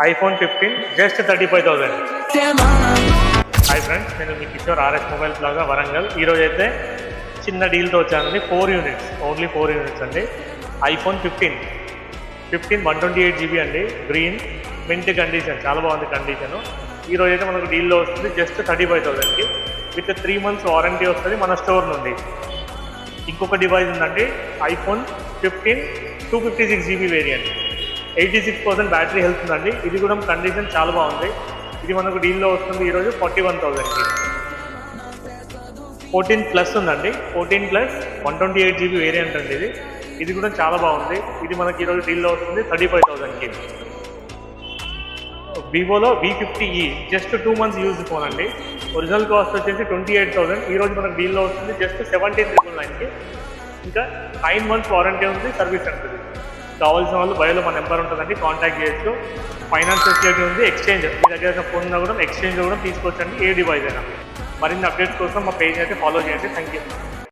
iPhone 15 just 35,000. Hi friends, నేను మీ Kishore RS mobiles లాగా వరంగల్. ఈరోజు అయితే చిన్న డీల్తో వచ్చానండి. 4 యూనిట్స్, ఓన్లీ 4 యూనిట్స్ అండి. iPhone 15 128GB అండి, గ్రీన్ మింట్ కండిషన్, చాలా బాగుంది కండిషను. ఈరోజు అయితే మనకు డీల్లో వస్తుంది జస్ట్ 35,000కి విత్ 3 months వారంటీ వస్తుంది మన స్టోర్ నుండి. ఇంకొక డివైస్ ఉందండి, iPhone 15 256GB variant, 86% battery health ఉందండి. ఇది కూడా కండిషన్ చాలా బాగుంది. ఇది మనకు డీల్లో వస్తుంది ఈరోజు 41,000కి. 14+ ఉందండి, 14+ 128GB వేరియంట్ అండి. ఇది కూడా చాలా బాగుంది. ఇది మనకి ఈరోజు డీల్లో వస్తుంది 35,000కి. వివోలో V50e just 2 months use phone అండి. ఒరిజినల్ కాస్ట్ వచ్చేసి 28,000. ఈరోజు మనకు డీల్లో వస్తుంది జస్ట్ 17,999కి. ఇంకా 9 months వారంటీ ఉంది, సర్వీస్ ఉంటుంది. కావాల్సిన వాళ్ళు బయోలో మా నెంబర్ ఉంటుందండి, కాంటాక్ట్ చేయొచ్చు. ఫైనాన్స్ ఫెసిలిటీ ఉంది, ఎక్స్చేంజ్ మీ దగ్గర ఫోన్ కూడా ఎక్స్చేంజ్ కూడా తీసుకోవచ్చండి, ఏ డివైస్ అయినా. మరిన్ని అప్డేట్స్ కోసం మా పేజ్ అయితే ఫాలో చేయండి. Thank you.